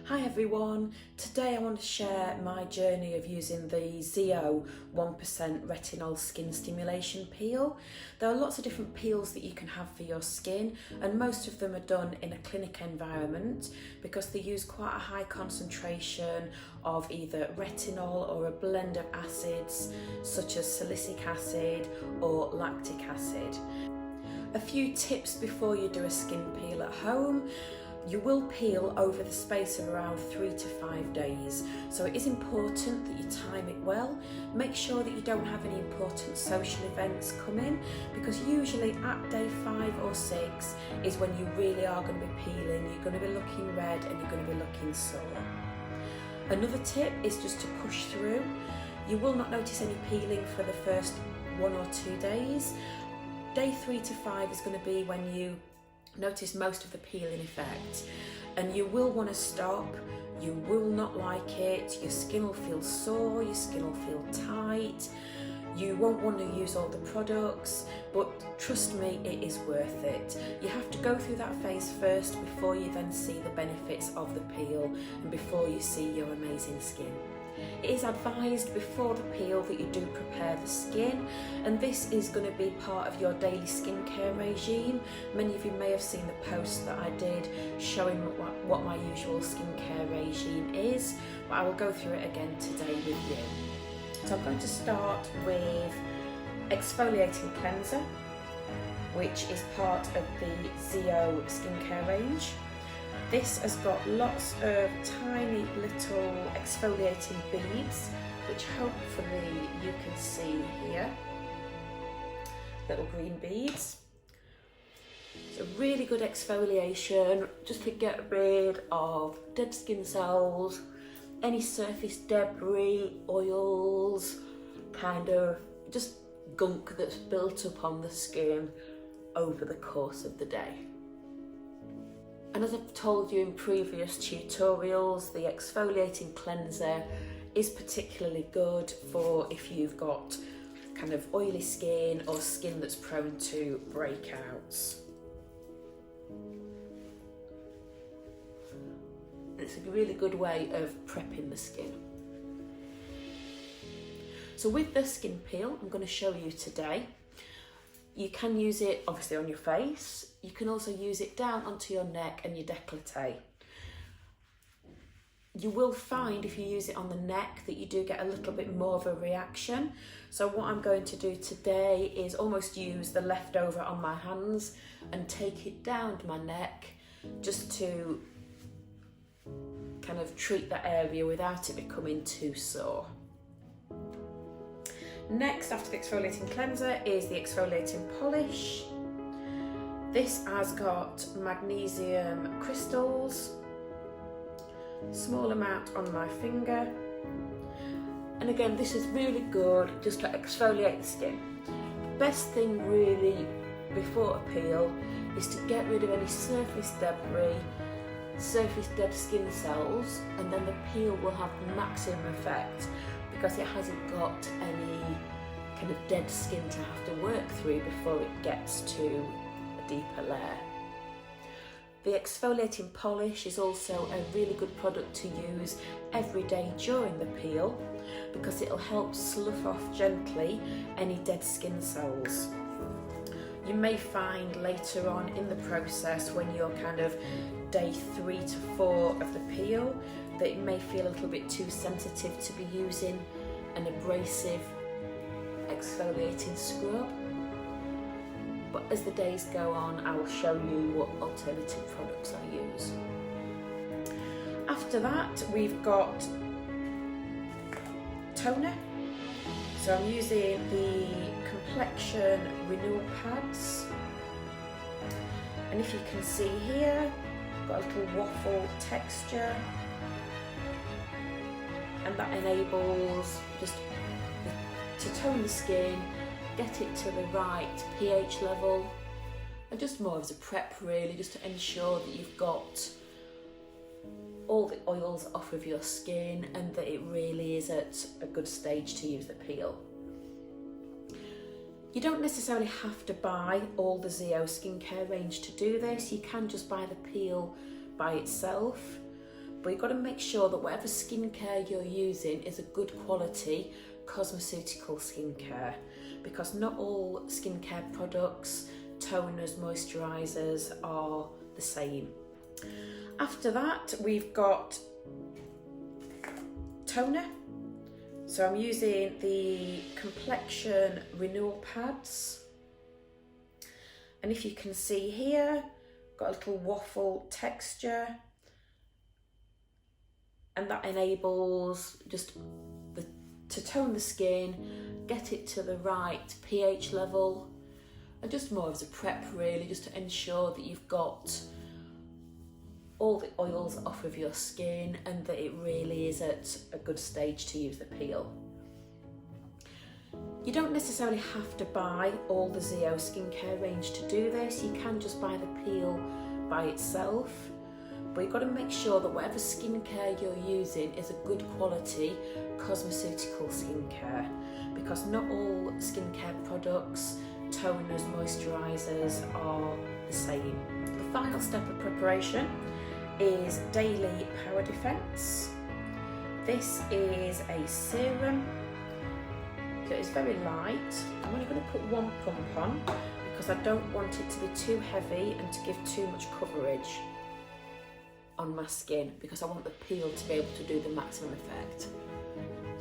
Hi everyone, today I want to share my journey of using the ZO 1% Retinol Skin Stimulation Peel. There are lots of different peels that you can have for your skin, and most of them are done in a clinic environment because they use quite a high concentration of either retinol or a blend of acids such as salicylic acid or lactic acid. A few tips before you do a skin peel at home. You will peel over the space of around 3 to 5 days, so it is important that you time it well. Make sure that you don't have any important social events come in, because usually at day 5 or 6 is when you really are going to be peeling. You're going to be looking red and you're going to be looking sore. Another tip is just to push through. You will not notice any peeling for the first 1 or 2 days. Day 3 to 5 is going to be when you notice most of the peeling effect, and you will want to stop. You will not like it. Your skin will feel sore, your skin will feel tight. You won't want to use all the products, but trust me, it is worth it. You have to go through that phase first before you then see the benefits of the peel and before you see your amazing skin. It is advised before the peel that you do prepare the skin, and this is going to be part of your daily skincare regime. Many of you may have seen the post that I did showing what my usual skincare regime is, but I will go through it again today with you. So I'm going to start with exfoliating cleanser, which is part of the ZO skincare range. This has got lots of tiny little exfoliating beads, which hopefully you can see here, little green beads. It's a really good exfoliation just to get rid of dead skin cells, any surface debris, oils, kind of just gunk that's built up on the skin over the course of the day. And as I've told you in previous tutorials, the exfoliating cleanser is particularly good for if you've got kind of oily skin or skin that's prone to breakouts. It's a really good way of prepping the skin. So with the skin peel I'm going to show you today, you can use it obviously on your face. You can also use it down onto your neck and your décolleté. You will find if you use it on the neck that you do get a little bit more of a reaction. So what I'm going to do today is almost use the leftover on my hands and take it down my neck just to kind of treat that area without it becoming too sore. Next, after the exfoliating cleanser, is the exfoliating polish. This has got magnesium crystals, small amount on my finger. And again, this is really good just to exfoliate the skin. The best thing really before a peel is to get rid of any surface debris, surface dead skin cells, and then the peel will have maximum effect because it hasn't got any kind of dead skin to have to work through before it gets to a deeper layer. The exfoliating polish is also a really good product to use every day during the peel because it'll help slough off gently any dead skin cells. You may find later on in the process, when you're kind of day 3 to 4 of the peel, that it may feel a little bit too sensitive to be using an abrasive exfoliating scrub. But as the days go on, I will show you what alternative products I use. After that, we've got toner. So I'm using the Complexion Renewal Pads. And if you can see here, got a little waffle texture. And that enables just to tone the skin, get it to the right pH level, and just more as a prep really, just to ensure that you've got all the oils off of your skin and that it really is at a good stage to use the peel. You don't necessarily have to buy all the ZO skincare range to do this. You can just buy the peel by itself. but you've got to make sure that whatever skincare you're using is a good quality cosmeceutical skincare, because not all skincare products, toners, moisturisers are the same. After that, we've got toner. So I'm using the Complexion Renewal Pads. And if you can see here, got a little waffle texture. And that enables just to tone the skin, get it to the right pH level, and just more as a prep really, just to ensure that you've got all the oils off of your skin and that it really is at a good stage to use the peel. You don't necessarily have to buy all the ZO skincare range to do this. You can just buy the peel by itself, but you've got to make sure that whatever skincare you're using is a good quality cosmeceutical skincare, because not all skincare products, toners, moisturisers are the same. The final step of preparation is Daily Power Defense. This is a serum, so it's very light. I'm only going to put one pump on because I don't want it to be too heavy and to give too much coverage on my skin, because I want the peel to be able to do the maximum effect. So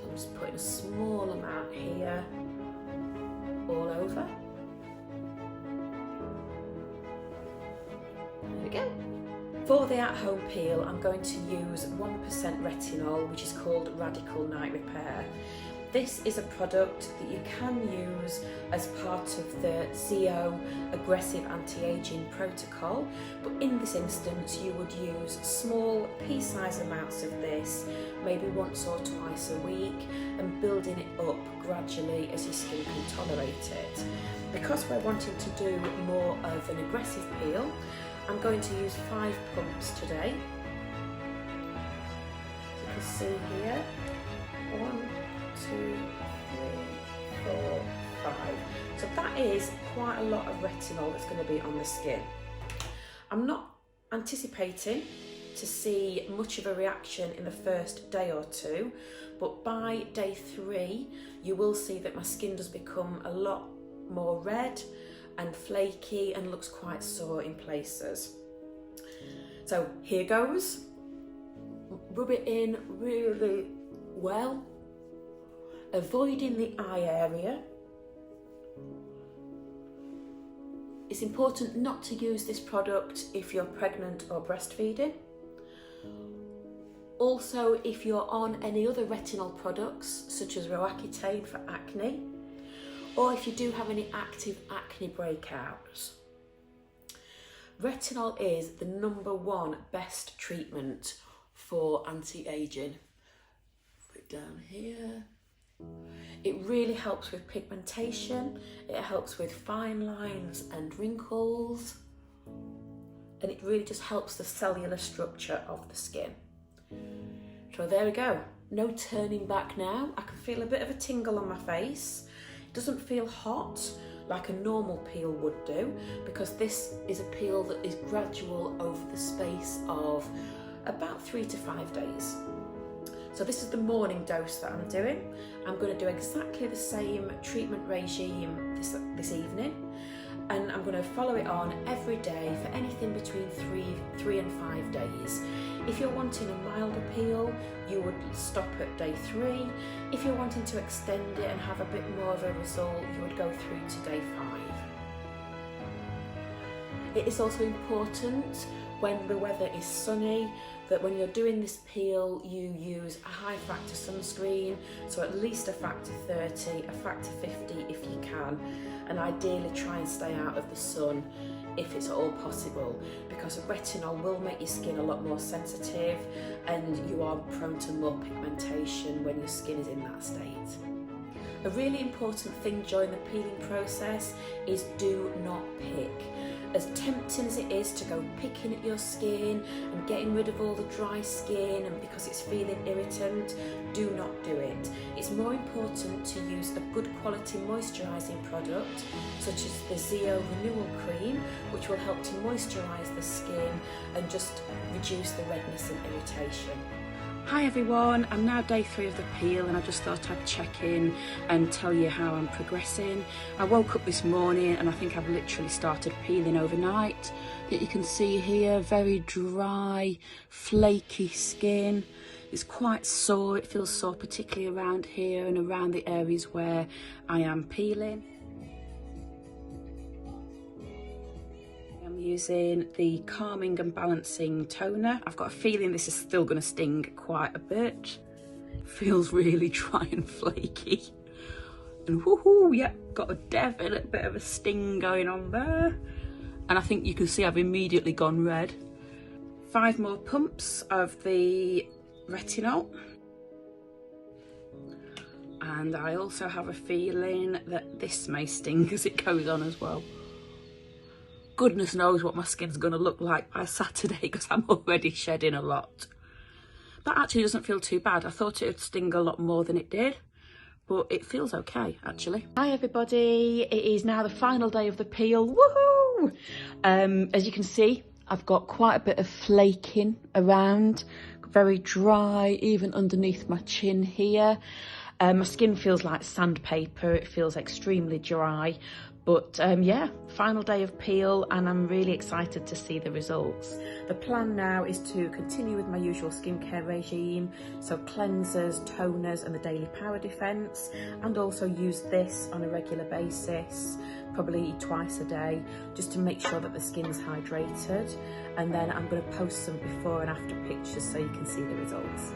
I'm just putting a small amount here all over. There we go. For the at-home peel, I'm going to use 1% retinol, which is called Radical Night Repair. This is a product that you can use as part of the ZO aggressive anti-aging protocol, but in this instance you would use small pea-sized amounts of this, maybe once or twice a week, and building it up gradually as your skin can tolerate it. Because we're wanting to do more of an aggressive peel, I'm going to use 5 pumps today. As you can see here, 1, 2, 3, 4, 5. So that is quite a lot of retinol that's going to be on the skin. I'm not anticipating to see much of a reaction in the first day or two, but by day 3 you will see that my skin does become a lot more red and flaky and looks quite sore in places. So here goes. Rub it in really well, avoiding the eye area. It's important not to use this product if you're pregnant or breastfeeding. Also, if you're on any other retinol products such as Roaccutane for acne, or if you do have any active acne breakouts. Retinol is the #1 best treatment for anti-aging. Put it down here. It really helps with pigmentation, it helps with fine lines and wrinkles, and it really just helps the cellular structure of the skin. So there we go, no turning back now. I can feel a bit of a tingle on my face. Doesn't feel hot like a normal peel would do, because this is a peel that is gradual over the space of about 3 to 5 days. So this is the morning dose that I'm doing. I'm going to do exactly the same treatment regime this evening, and I'm going to follow it on every day for anything between 3 and 5 days. If you're wanting a milder peel, you would stop at day 3. If you're wanting to extend it and have a bit more of a result, you would go through to day 5. It is also important when the weather is sunny that when you're doing this peel you use a high factor sunscreen, so at least a factor 30, a factor 50 if you can, and ideally try and stay out of the sun if it's at all possible, because retinol will make your skin a lot more sensitive and you are prone to more pigmentation when your skin is in that state. A really important thing during the peeling process is do not pick. as tempting as it is to go picking at your skin and getting rid of all the dry skin and because it's feeling irritant, do not do it. It's more important to use a good quality moisturising product such as the ZO Retinol cream, which will help to moisturise the skin and just reduce the redness and irritation. Hi everyone, I'm now day 3 of the peel and I just thought I'd check in and tell you how I'm progressing. I woke up this morning and I think I've literally started peeling overnight. That you can see here, very dry, flaky skin. It's quite sore, it feels sore particularly around here and around the areas where I am peeling. I'm using the calming and balancing toner. I've got a feeling this is still going to sting quite a bit. It feels really dry and flaky. And woohoo, yeah, got a definite bit of a sting going on there. And I think you can see I've immediately gone red. 5 more pumps of the retinol. And I also have a feeling that this may sting as it goes on as well. Goodness knows what my skin's going to look like by Saturday because I'm already shedding a lot. That actually doesn't feel too bad. I thought it would sting a lot more than it did, but it feels okay actually. Hi everybody, it is now the final day of the peel. Woohoo! As you can see, I've got quite a bit of flaking around, very dry, even underneath my chin here. My skin feels like sandpaper, it feels extremely dry. But yeah, final day of peel and I'm really excited to see the results. The plan now is to continue with my usual skincare regime, so cleansers, toners and the daily power defense, and also use this on a regular basis, probably twice a day, just to make sure that the skin's hydrated. And then I'm going to post some before and after pictures so you can see the results.